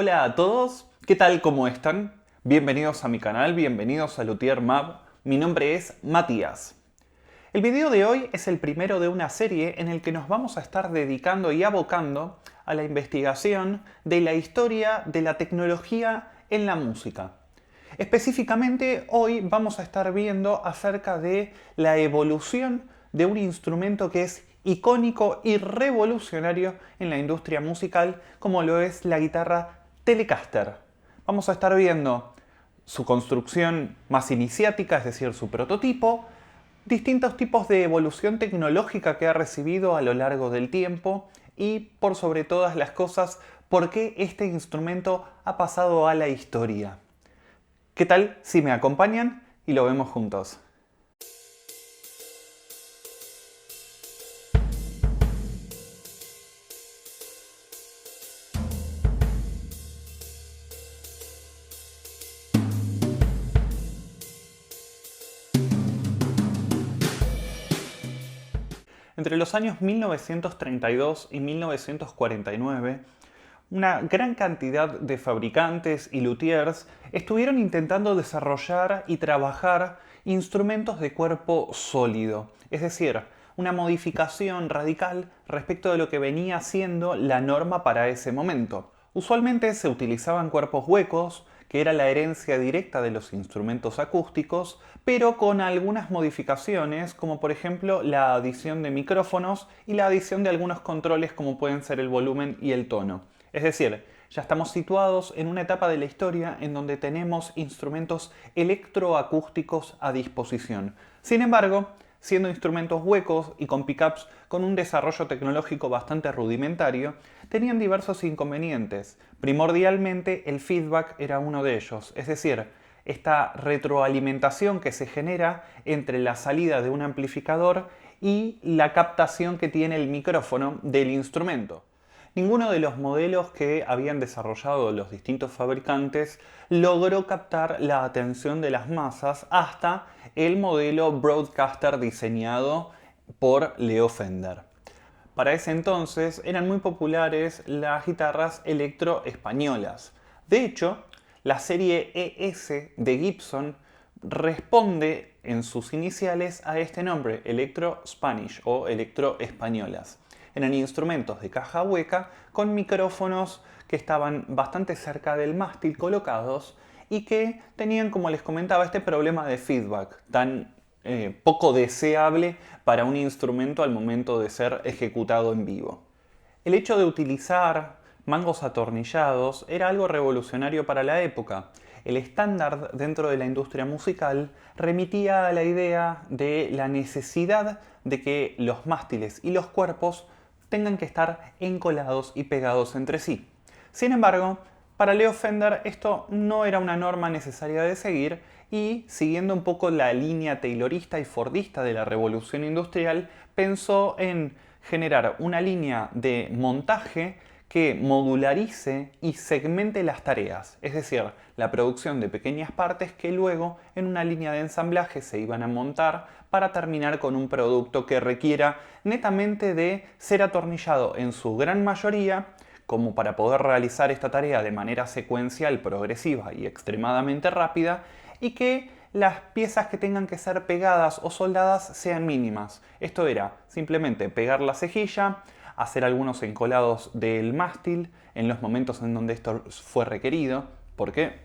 Hola a todos, ¿qué tal? ¿Cómo están? Bienvenidos a mi canal, bienvenidos a Luthier Map. Mi nombre es Matías. El video de hoy es el primero de una serie en el que nos vamos a estar dedicando y abocando a la investigación de la historia de la tecnología en la música. Específicamente hoy vamos a estar viendo acerca de la evolución de un instrumento que es icónico y revolucionario en la industria musical, como lo es la guitarra Telecaster. Vamos a estar viendo su construcción más iniciática, es decir, su prototipo, distintos tipos de evolución tecnológica que ha recibido a lo largo del tiempo y, por sobre todas las cosas, por qué este instrumento ha pasado a la historia. ¿Qué tal si me acompañan y lo vemos juntos? Entre los años 1932 y 1949, una gran cantidad de fabricantes y luthiers estuvieron intentando desarrollar y trabajar instrumentos de cuerpo sólido, es decir, una modificación radical respecto de lo que venía siendo la norma para ese momento. Usualmente se utilizaban cuerpos huecos, que era la herencia directa de los instrumentos acústicos, pero con algunas modificaciones, como por ejemplo la adición de micrófonos y la adición de algunos controles como pueden ser el volumen y el tono. Es decir, ya estamos situados en una etapa de la historia en donde tenemos instrumentos electroacústicos a disposición. Sin embargo, siendo instrumentos huecos y con pickups con un desarrollo tecnológico bastante rudimentario, tenían diversos inconvenientes. Primordialmente, el feedback era uno de ellos, es decir, esta retroalimentación que se genera entre la salida de un amplificador y la captación que tiene el micrófono del instrumento. Ninguno de los modelos que habían desarrollado los distintos fabricantes logró captar la atención de las masas hasta el modelo Broadcaster diseñado por Leo Fender. Para ese entonces eran muy populares las guitarras electro españolas. De hecho, la serie ES de Gibson responde en sus iniciales a este nombre, Electro Spanish o Electro Españolas. Eran instrumentos de caja hueca con micrófonos que estaban bastante cerca del mástil colocados y que tenían, como les comentaba, este problema de feedback tan poco deseable para un instrumento al momento de ser ejecutado en vivo. El hecho de utilizar mangos atornillados era algo revolucionario para la época. El estándar dentro de la industria musical remitía a la idea de la necesidad de que los mástiles y los cuerpos tengan que estar encolados y pegados entre sí. Sin embargo, para Leo Fender esto no era una norma necesaria de seguir y, siguiendo un poco la línea taylorista y fordista de la revolución industrial, pensó en generar una línea de montaje que modularice y segmente las tareas, es decir, la producción de pequeñas partes que luego en una línea de ensamblaje se iban a montar para terminar con un producto que requiera netamente de ser atornillado en su gran mayoría, como para poder realizar esta tarea de manera secuencial, progresiva y extremadamente rápida, y que las piezas que tengan que ser pegadas o soldadas sean mínimas. Esto era simplemente pegar la cejilla, hacer algunos encolados del mástil en los momentos en donde esto fue requerido, porque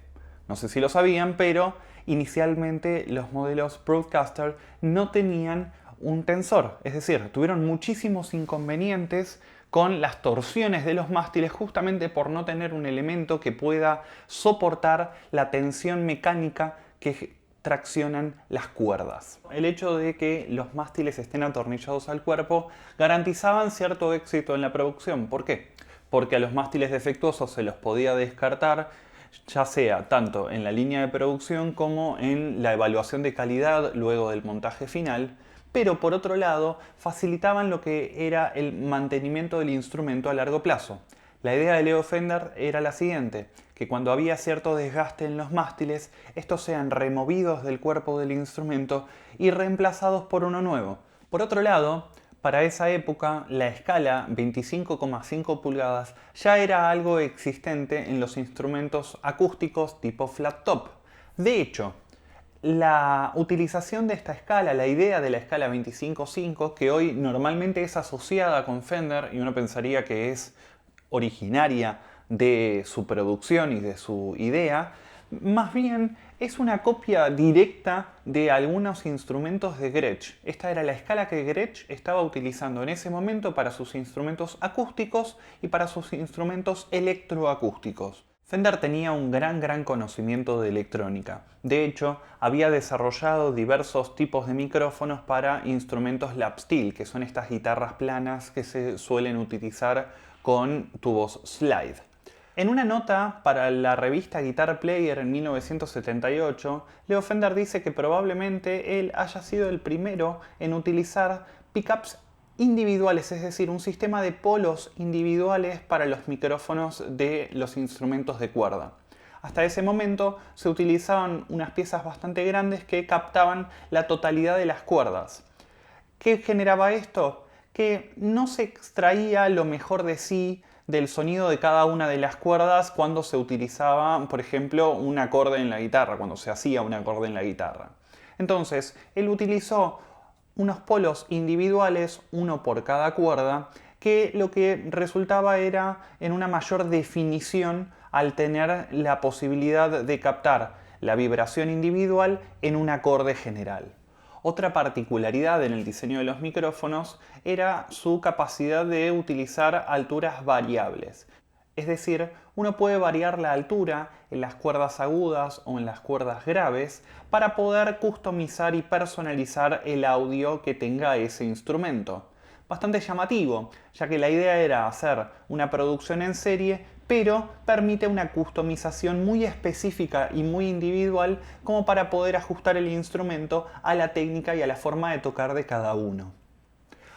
no sé si lo sabían, pero inicialmente los modelos Broadcaster no tenían un tensor, es decir, tuvieron muchísimos inconvenientes con las torsiones de los mástiles justamente por no tener un elemento que pueda soportar la tensión mecánica que traccionan las cuerdas. El hecho de que los mástiles estén atornillados al cuerpo garantizaban cierto éxito en la producción. ¿Por qué? Porque a los mástiles defectuosos se los podía descartar, ya sea tanto en la línea de producción como en la evaluación de calidad luego del montaje final, pero por otro lado facilitaban lo que era el mantenimiento del instrumento a largo plazo. La idea de Leo Fender era la siguiente, que cuando había cierto desgaste en los mástiles, estos sean removidos del cuerpo del instrumento y reemplazados por uno nuevo. Por otro lado, Para esa época, la escala 25,5 pulgadas ya era algo existente en los instrumentos acústicos tipo flat top. De hecho, la utilización de esta escala, la idea de la escala 25,5, que hoy normalmente es asociada con Fender y uno pensaría que es originaria de su producción y de su idea, más bien es una copia directa de algunos instrumentos de Gretsch. Esta era la escala que Gretsch estaba utilizando en ese momento para sus instrumentos acústicos y para sus instrumentos electroacústicos. Fender tenía un gran conocimiento de electrónica. De hecho, había desarrollado diversos tipos de micrófonos para instrumentos lap steel, que son estas guitarras planas que se suelen utilizar con tubos slide. En una nota para la revista Guitar Player en 1978, Leo Fender dice que probablemente él haya sido el primero en utilizar pickups individuales, es decir, un sistema de polos individuales para los micrófonos de los instrumentos de cuerda. Hasta ese momento se utilizaban unas piezas bastante grandes que captaban la totalidad de las cuerdas. ¿Qué generaba esto? Que no se extraía lo mejor de sí del sonido de cada una de las cuerdas cuando se utilizaba, por ejemplo, un acorde en la guitarra, cuando se hacía un acorde en la guitarra. Entonces, él utilizó unos polos individuales, uno por cada cuerda, que lo que resultaba era en una mayor definición al tener la posibilidad de captar la vibración individual en un acorde general. Otra particularidad en el diseño de los micrófonos era su capacidad de utilizar alturas variables. Es decir, uno puede variar la altura en las cuerdas agudas o en las cuerdas graves para poder customizar y personalizar el audio que tenga ese instrumento. Bastante llamativo, ya que la idea era hacer una producción en serie, pero permite una customización muy específica y muy individual como para poder ajustar el instrumento a la técnica y a la forma de tocar de cada uno.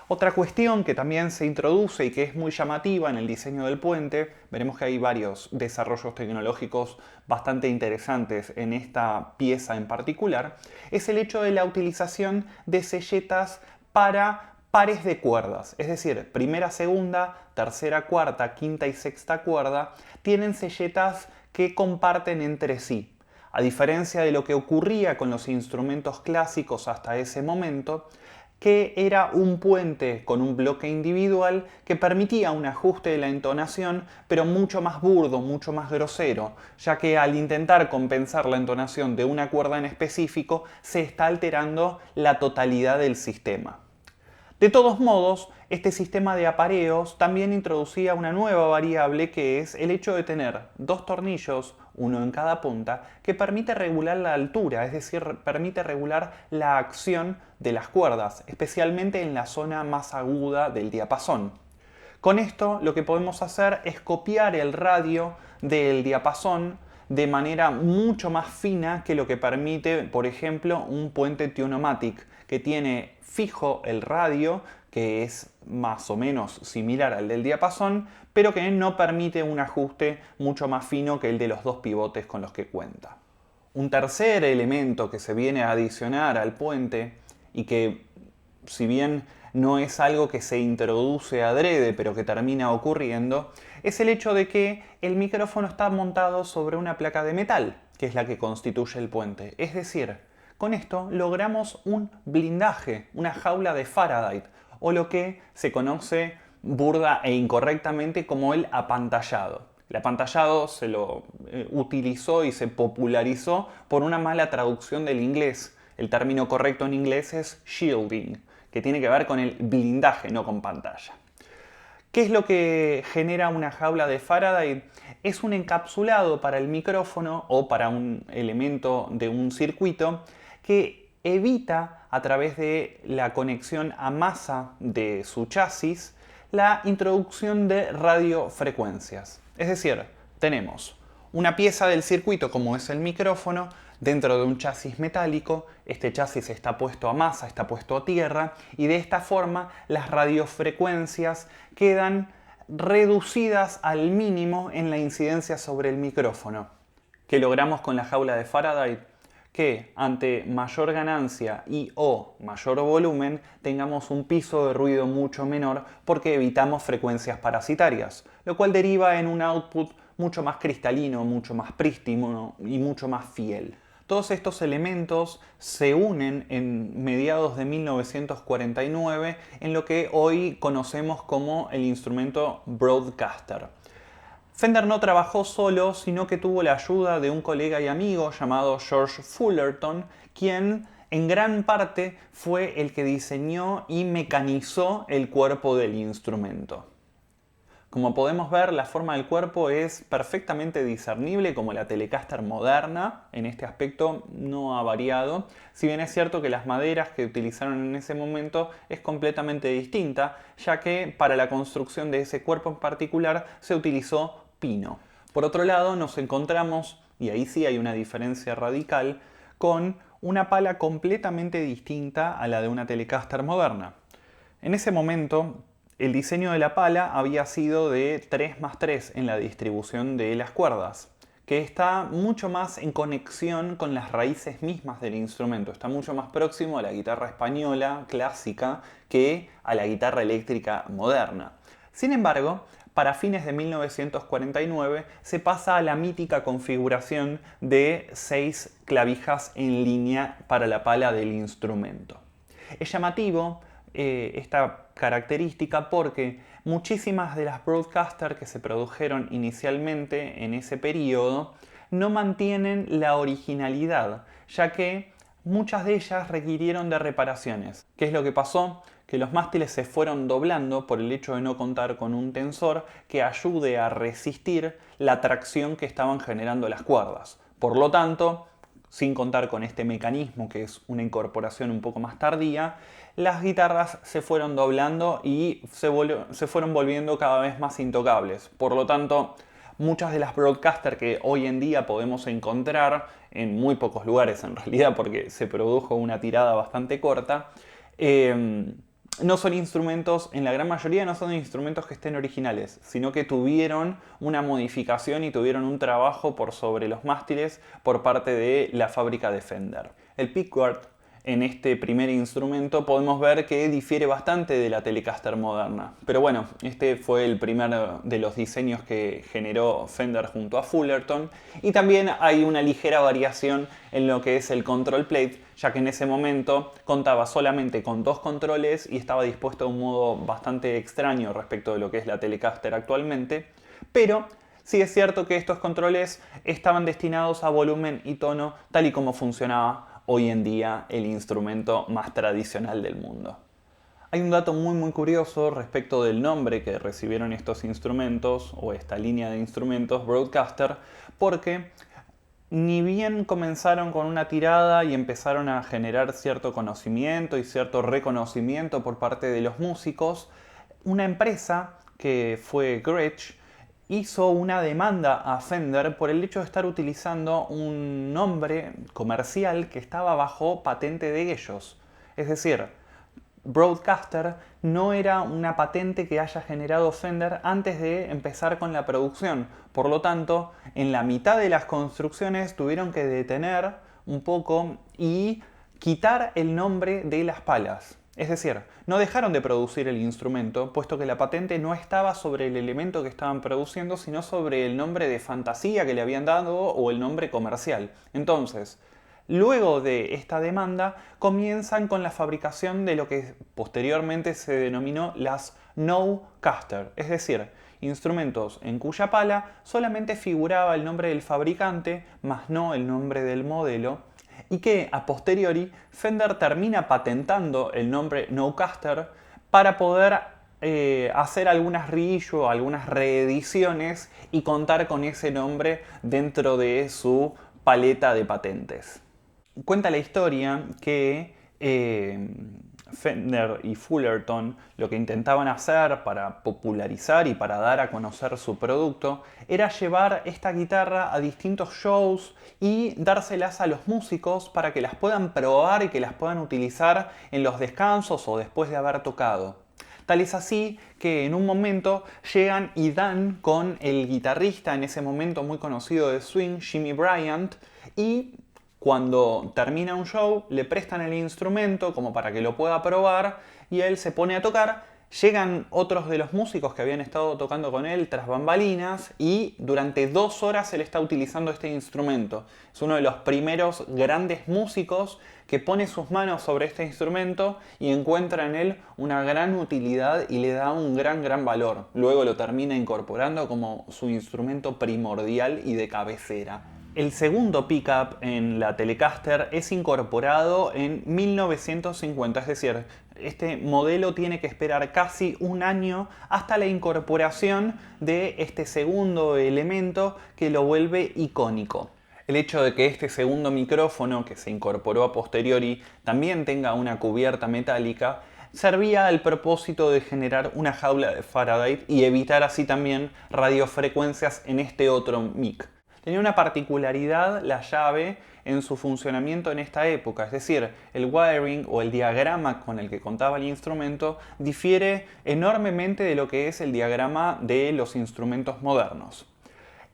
Otra cuestión que también se introduce y que es muy llamativa en el diseño del puente, veremos que hay varios desarrollos tecnológicos bastante interesantes en esta pieza en particular, es el hecho de la utilización de selletas para pares de cuerdas, es decir, primera, segunda, tercera, cuarta, quinta y sexta cuerda tienen selletas que comparten entre sí. A diferencia de lo que ocurría con los instrumentos clásicos hasta ese momento, que era un puente con un bloque individual que permitía un ajuste de la entonación, pero mucho más burdo, mucho más grosero, ya que al intentar compensar la entonación de una cuerda en específico, se está alterando la totalidad del sistema. De todos modos, este sistema de apareos también introducía una nueva variable que es el hecho de tener dos tornillos, uno en cada punta, que permite regular la altura, es decir, permite regular la acción de las cuerdas, especialmente en la zona más aguda del diapasón. Con esto lo que podemos hacer es copiar el radio del diapasón de manera mucho más fina que lo que permite, por ejemplo, un puente Tune-o-matic, que tiene fijo el radio, que es más o menos similar al del diapasón, pero que no permite un ajuste mucho más fino que el de los dos pivotes con los que cuenta. Un tercer elemento que se viene a adicionar al puente y que, si bien no es algo que se introduce adrede, pero que termina ocurriendo, es el hecho de que el micrófono está montado sobre una placa de metal, que es la que constituye el puente. Es decir, con esto logramos un blindaje, una jaula de Faraday, o lo que se conoce burda e incorrectamente como el apantallado. El apantallado se lo utilizó y se popularizó por una mala traducción del inglés. El término correcto en inglés es shielding, que tiene que ver con el blindaje, no con pantalla. ¿Qué es lo que genera una jaula de Faraday? Es un encapsulado para el micrófono o para un elemento de un circuito que evita, a través de la conexión a masa de su chasis, la introducción de radiofrecuencias. Es decir, tenemos una pieza del circuito como es el micrófono dentro de un chasis metálico. Este chasis está puesto a masa, está puesto a tierra, y de esta forma las radiofrecuencias quedan reducidas al mínimo en la incidencia sobre el micrófono. ¿Qué logramos con la jaula de Faraday? que ante mayor ganancia y o mayor volumen tengamos un piso de ruido mucho menor porque evitamos frecuencias parasitarias, lo cual deriva en un output mucho más cristalino, mucho más prístino y mucho más fiel. Todos estos elementos se unen en mediados de 1949 en lo que hoy conocemos como el instrumento Broadcaster. Fender no trabajó solo, sino que tuvo la ayuda de un colega y amigo llamado George Fullerton, quien en gran parte fue el que diseñó y mecanizó el cuerpo del instrumento. Como podemos ver, la forma del cuerpo es perfectamente discernible como la Telecaster moderna. En este aspecto no ha variado. Si bien es cierto que las maderas que utilizaron en ese momento es completamente distinta, ya que para la construcción de ese cuerpo en particular se utilizó pino. Por otro lado, nos encontramos, y ahí sí hay una diferencia radical, con una pala completamente distinta a la de una Telecaster moderna. En ese momento, el diseño de la pala había sido de 3x3 en la distribución de las cuerdas, que está mucho más en conexión con las raíces mismas del instrumento, está mucho más próximo a la guitarra española clásica que a la guitarra eléctrica moderna. Sin embargo, para fines de 1949 se pasa a la mítica configuración de 6 clavijas en línea para la pala del instrumento. Es llamativo esta característica porque muchísimas de las Broadcaster que se produjeron inicialmente en ese periodo no mantienen la originalidad, ya que muchas de ellas requirieron de reparaciones. ¿Qué es lo que pasó? Que los mástiles se fueron doblando por el hecho de no contar con un tensor que ayude a resistir la tracción que estaban generando las cuerdas. Por lo tanto, sin contar con este mecanismo que es una incorporación un poco más tardía, las guitarras se fueron doblando y se fueron volviendo cada vez más intocables. Por lo tanto, muchas de las Broadcaster que hoy en día podemos encontrar en muy pocos lugares en realidad porque se produjo una tirada bastante corta, no son instrumentos, en la gran mayoría no son instrumentos que estén originales, sino que tuvieron una modificación y tuvieron un trabajo por sobre los mástiles por parte de la fábrica de Fender. El pickguard en este primer instrumento podemos ver que difiere bastante de la Telecaster moderna. Pero bueno, este fue el primero de los diseños que generó Fender junto a Fullerton. Y también hay una ligera variación en lo que es el control plate, ya que en ese momento contaba solamente con 2 controles y estaba dispuesto de un modo bastante extraño respecto de lo que es la Telecaster actualmente. Pero sí es cierto que estos controles estaban destinados a volumen y tono tal y como funcionaba hoy en día el instrumento más tradicional del mundo. Hay un dato muy curioso respecto del nombre que recibieron estos instrumentos o esta línea de instrumentos Broadcaster, porque ni bien comenzaron con una tirada y empezaron a generar cierto conocimiento y cierto reconocimiento por parte de los músicos, una empresa que fue Gretsch hizo una demanda a Fender por el hecho de estar utilizando un nombre comercial que estaba bajo patente de ellos. Es decir, Broadcaster no era una patente que haya generado Fender antes de empezar con la producción. Por lo tanto, en la mitad de las construcciones tuvieron que detener un poco y quitar el nombre de las palas. Es decir, no dejaron de producir el instrumento, puesto que la patente no estaba sobre el elemento que estaban produciendo, sino sobre el nombre de fantasía que le habían dado o el nombre comercial. Entonces, luego de esta demanda, comienzan con la fabricación de lo que posteriormente se denominó las no-caster, es decir, instrumentos en cuya pala solamente figuraba el nombre del fabricante, más no el nombre del modelo, y que a posteriori Fender termina patentando el nombre no-caster para poder hacer algunas reissue, algunas reediciones y contar con ese nombre dentro de su paleta de patentes. Cuenta la historia que Fender y Fullerton lo que intentaban hacer para popularizar y para dar a conocer su producto era llevar esta guitarra a distintos shows y dárselas a los músicos para que las puedan probar y que las puedan utilizar en los descansos o después de haber tocado. Tal es así que en un momento llegan y dan con el guitarrista en ese momento muy conocido de swing, Jimmy Bryant, y Cuando termina un show, le prestan el instrumento como para que lo pueda probar y él se pone a tocar. Llegan otros de los músicos que habían estado tocando con él tras bambalinas y durante 2 horas él está utilizando este instrumento. Es uno de los primeros grandes músicos que pone sus manos sobre este instrumento y encuentra en él una gran utilidad y le da un gran valor. Luego lo termina incorporando como su instrumento primordial y de cabecera. El segundo pickup en la Telecaster es incorporado en 1950, es decir, este modelo tiene que esperar casi un año hasta la incorporación de este segundo elemento que lo vuelve icónico. El hecho de que este segundo micrófono que se incorporó a posteriori también tenga una cubierta metálica servía al propósito de generar una jaula de Faraday y evitar así también radiofrecuencias en este otro mic. Tenía una particularidad la llave en su funcionamiento en esta época, es decir, el wiring o el diagrama con el que contaba el instrumento difiere enormemente de lo que es el diagrama de los instrumentos modernos.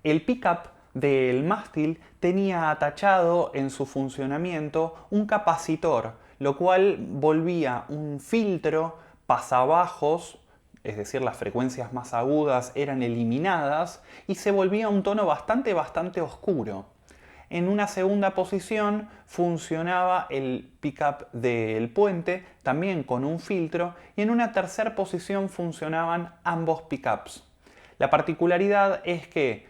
El pickup del mástil tenía atachado en su funcionamiento un capacitor, lo cual volvía un filtro pasabajos, es decir, las frecuencias más agudas eran eliminadas y se volvía un tono bastante oscuro. En una segunda posición funcionaba el pickup del puente, también con un filtro, y en una tercera posición funcionaban ambos pickups. La particularidad es que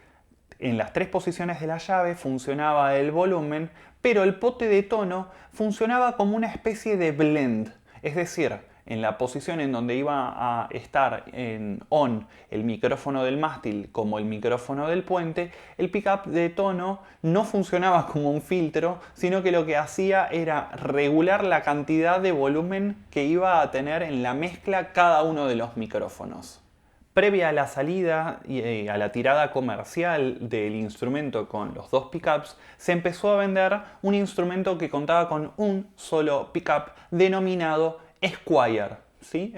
en las 3 posiciones de la llave funcionaba el volumen, pero el pote de tono funcionaba como una especie de blend, es decir, en la posición en donde iba a estar en on el micrófono del mástil como el micrófono del puente, el pickup de tono no funcionaba como un filtro, sino que lo que hacía era regular la cantidad de volumen que iba a tener en la mezcla cada uno de los micrófonos. Previa a la salida y a la tirada comercial del instrumento con los 2 pickups, se empezó a vender un instrumento que contaba con un solo pickup denominado Squier, ¿sí?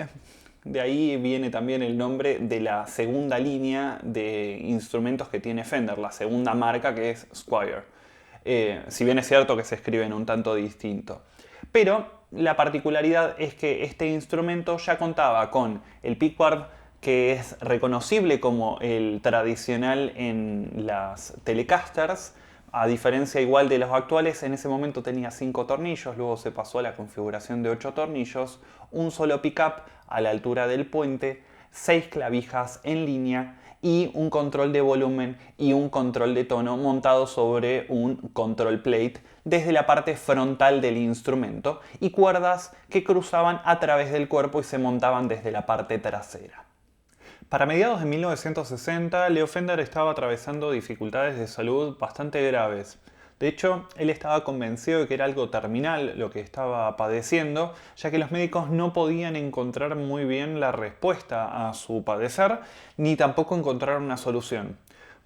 De ahí viene también el nombre de la segunda línea de instrumentos que tiene Fender, la segunda marca que es Squier. Si bien es cierto que se escriben un tanto distinto. Pero la particularidad es que este instrumento ya contaba con el pickguard que es reconocible como el tradicional en las Telecasters. A diferencia igual de los actuales, en ese momento tenía 5 tornillos, luego se pasó a la configuración de 8 tornillos, un solo pickup a la altura del puente, 6 clavijas en línea y un control de volumen y un control de tono montado sobre un control plate desde la parte frontal del instrumento y cuerdas que cruzaban a través del cuerpo y se montaban desde la parte trasera. Para mediados de 1960, Leo Fender estaba atravesando dificultades de salud bastante graves. De hecho, él estaba convencido de que era algo terminal lo que estaba padeciendo, ya que los médicos no podían encontrar muy bien la respuesta a su padecer, ni tampoco encontrar una solución.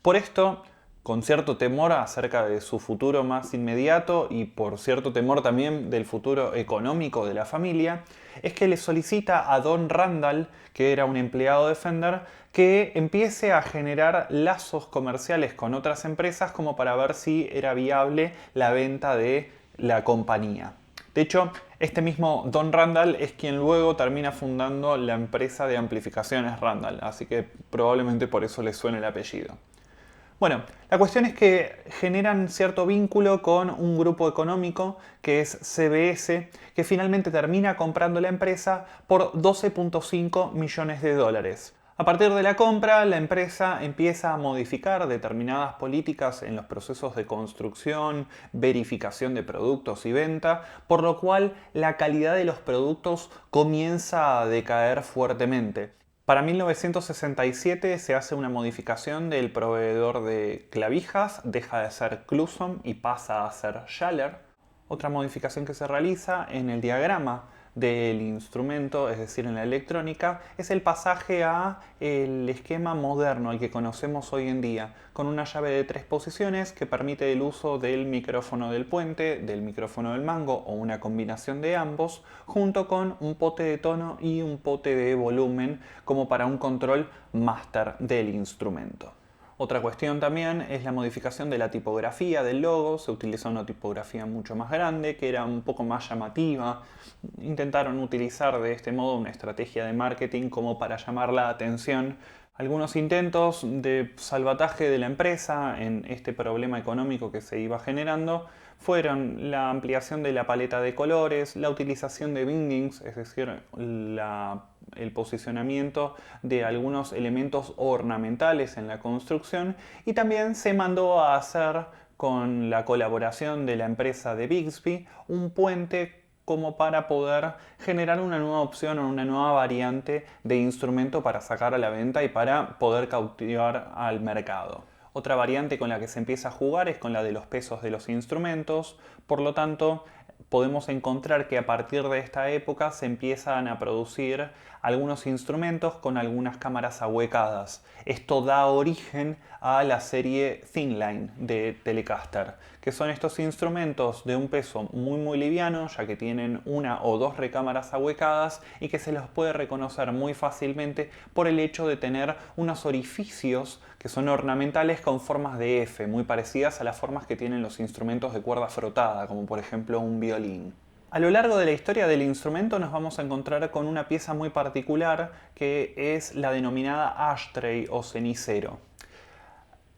Por esto, con cierto temor acerca de su futuro más inmediato y por cierto temor también del futuro económico de la familia, es que le solicita a Don Randall, que era un empleado de Fender, que empiece a generar lazos comerciales con otras empresas como para ver si era viable la venta de la compañía. De hecho, este mismo Don Randall es quien luego termina fundando la empresa de amplificaciones Randall, así que probablemente por eso le suene el apellido. Bueno, la cuestión es que generan cierto vínculo con un grupo económico que es CBS, que finalmente termina comprando la empresa por 12.5 millones de dólares. A partir de la compra, la empresa empieza a modificar determinadas políticas en los procesos de construcción, verificación de productos y venta, por lo cual la calidad de los productos comienza a decaer fuertemente. Para 1967 se hace una modificación del proveedor de clavijas, deja de ser Clusson y pasa a ser Schaller. Otra modificación que se realiza en el diagrama del instrumento, es decir, en la electrónica, es el pasaje a el esquema moderno, el que conocemos hoy en día, con una llave de 3 posiciones que permite el uso del micrófono del puente, del micrófono del mango o una combinación de ambos, junto con un pote de tono y un pote de volumen como para un control máster del instrumento. Otra cuestión también es la modificación de la tipografía del logo. Se utiliza una tipografía mucho más grande, que era un poco más llamativa. Intentaron utilizar de este modo una estrategia de marketing como para llamar la atención. Algunos intentos de salvataje de la empresa en este problema económico que se iba generando fueron la ampliación de la paleta de colores, la utilización de bindings, es decir, el posicionamiento de algunos elementos ornamentales en la construcción, y también se mandó a hacer, con la colaboración de la empresa de Bixby, un puente como para poder generar una nueva opción o una nueva variante de instrumento para sacar a la venta y para poder cautivar al mercado. Otra variante con la que se empieza a jugar es con la de los pesos de los instrumentos. Por lo tanto, podemos encontrar que a partir de esta época se empiezan a producir algunos instrumentos con algunas cámaras ahuecadas. Esto da origen a la serie Thinline de Telecaster, que son estos instrumentos de un peso muy liviano, ya que tienen una o dos recámaras ahuecadas y que se los puede reconocer muy fácilmente por el hecho de tener unos orificios que son ornamentales con formas de F, muy parecidas a las formas que tienen los instrumentos de cuerda frotada, como por ejemplo un violín. A lo largo de la historia del instrumento nos vamos a encontrar con una pieza muy particular que es la denominada ashtray o cenicero.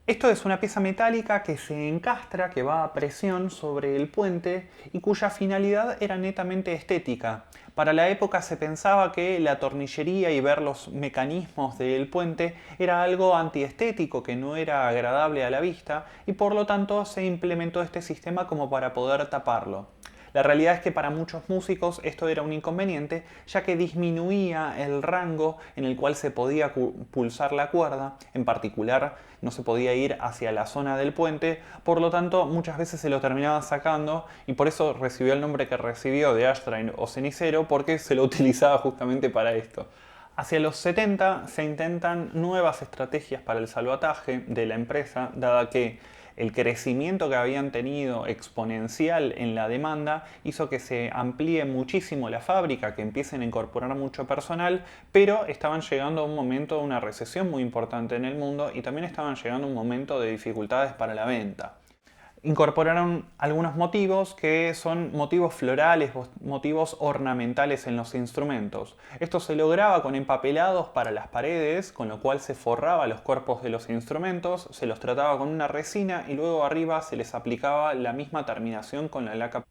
Esto es una pieza metálica que se encastra, que va a presión sobre el puente y cuya finalidad era netamente estética. Para la época se pensaba que la tornillería y ver los mecanismos del puente era algo antiestético, que no era agradable a la vista, y por lo tanto se implementó este sistema como para poder taparlo. La realidad es que para muchos músicos esto era un inconveniente, ya que disminuía el rango en el cual se podía pulsar la cuerda. En particular, no se podía ir hacia la zona del puente, por lo tanto muchas veces se lo terminaba sacando, y por eso recibió el nombre que recibió de ashtray o cenicero, porque se lo utilizaba justamente para esto. Hacia los 70 se intentan nuevas estrategias para el salvataje de la empresa, dada que el crecimiento que habían tenido exponencial en la demanda hizo que se amplíe muchísimo la fábrica, que empiecen a incorporar mucho personal, pero estaban llegando a un momento de una recesión muy importante en el mundo y también estaban llegando a un momento de dificultades para la venta. Incorporaron algunos motivos que son motivos florales, motivos ornamentales en los instrumentos. Esto se lograba con empapelados para las paredes, con lo cual se forraba los cuerpos de los instrumentos, se los trataba con una resina y luego arriba se les aplicaba la misma terminación con la laca.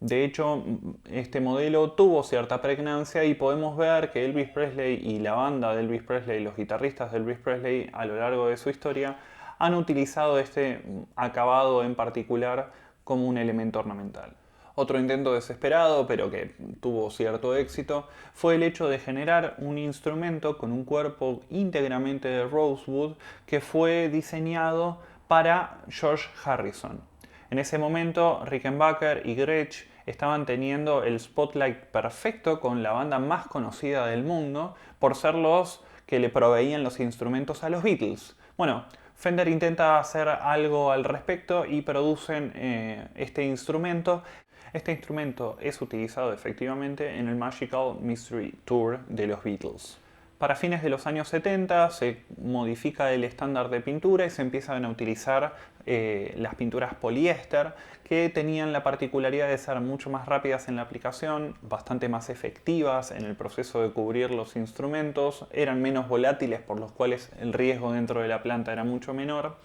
De hecho, este modelo tuvo cierta pregnancia y podemos ver que Elvis Presley y la banda de Elvis Presley, los guitarristas de Elvis Presley a lo largo de su historia, han utilizado este acabado en particular como un elemento ornamental. Otro intento desesperado, pero que tuvo cierto éxito, fue el hecho de generar un instrumento con un cuerpo íntegramente de rosewood que fue diseñado para George Harrison. En ese momento, Rickenbacker y Gretsch estaban teniendo el spotlight perfecto con la banda más conocida del mundo por ser los que le proveían los instrumentos a los Beatles. Bueno, Fender intenta hacer algo al respecto y producen este instrumento. Este instrumento es utilizado efectivamente en el Magical Mystery Tour de los Beatles. Para fines de los años 70 se modifica el estándar de pintura y se empiezan a utilizar las pinturas poliéster, que tenían la particularidad de ser mucho más rápidas en la aplicación, bastante más efectivas en el proceso de cubrir los instrumentos, eran menos volátiles, por los cuales el riesgo dentro de la planta era mucho menor,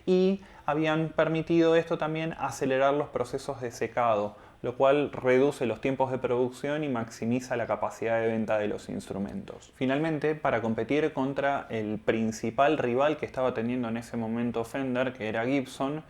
y habían permitido esto también acelerar los procesos de secado, lo cual reduce los tiempos de producción y maximiza la capacidad de venta de los instrumentos. Finalmente, para competir contra el principal rival que estaba teniendo en ese momento Fender, que era Gibson,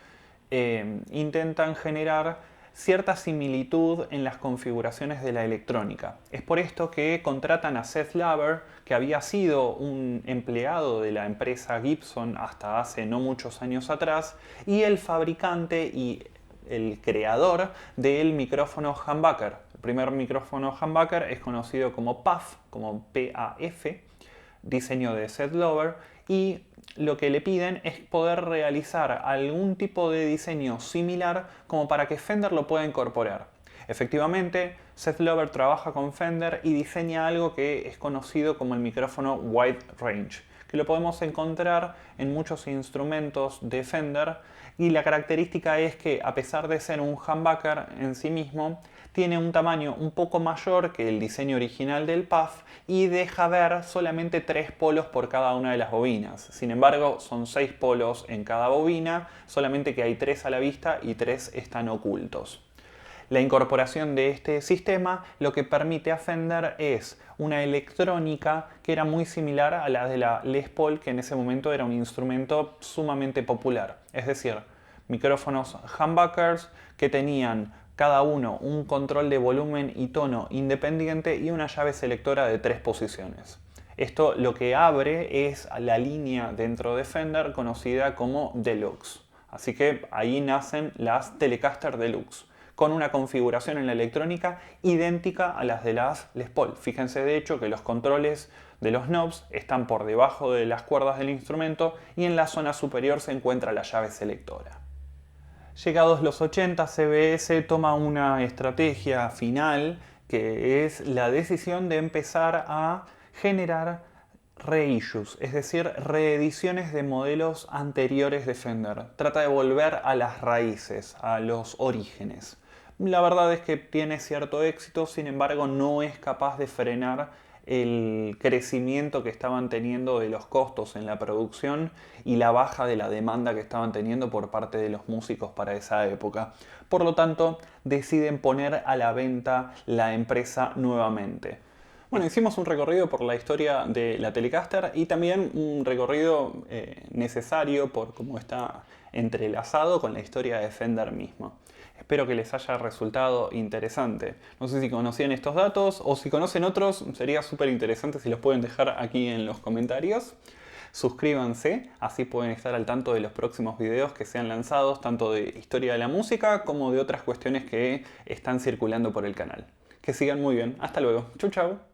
intentan generar cierta similitud en las configuraciones de la electrónica. Es por esto que contratan a Seth Lover, que había sido un empleado de la empresa Gibson hasta hace no muchos años atrás, y el fabricante y el creador del micrófono humbucker. El primer micrófono humbucker es conocido como PAF, como P-A-F, diseño de Seth Lover, y lo que le piden es poder realizar algún tipo de diseño similar como para que Fender lo pueda incorporar. Efectivamente, Seth Lover trabaja con Fender y diseña algo que es conocido como el micrófono Wide Range, que lo podemos encontrar en muchos instrumentos de Fender, y la característica es que, a pesar de ser un humbucker en sí mismo, tiene un tamaño un poco mayor que el diseño original del Puff y deja ver solamente 3 polos por cada una de las bobinas. Sin embargo, son 6 polos en cada bobina, solamente que hay 3 a la vista y 3 están ocultos. La incorporación de este sistema lo que permite a Fender es una electrónica que era muy similar a la de la Les Paul, que en ese momento era un instrumento sumamente popular. Es decir, micrófonos humbuckers que tenían cada uno un control de volumen y tono independiente y una llave selectora de 3 posiciones. Esto lo que abre es la línea dentro de Fender conocida como Deluxe. Así que ahí nacen las Telecaster Deluxe, con una configuración en la electrónica idéntica a las de las Les Paul. Fíjense de hecho que los controles de los knobs están por debajo de las cuerdas del instrumento y en la zona superior se encuentra la llave selectora. Llegados los 80, CBS toma una estrategia final que es la decisión de empezar a generar reissues, es decir, reediciones de modelos anteriores de Fender. Trata de volver a las raíces, a los orígenes. La verdad es que tiene cierto éxito, sin embargo no es capaz de frenar el crecimiento que estaban teniendo de los costos en la producción y la baja de la demanda que estaban teniendo por parte de los músicos para esa época. Por lo tanto, deciden poner a la venta la empresa nuevamente. Bueno, hicimos un recorrido por la historia de la Telecaster y también un recorrido necesario por cómo está entrelazado con la historia de Fender mismo. Espero que les haya resultado interesante. No sé si conocían estos datos o si conocen otros, sería súper interesante si los pueden dejar aquí en los comentarios. Suscríbanse, así pueden estar al tanto de los próximos videos que sean lanzados, tanto de historia de la música como de otras cuestiones que están circulando por el canal. Que sigan muy bien. Hasta luego. Chau, chau.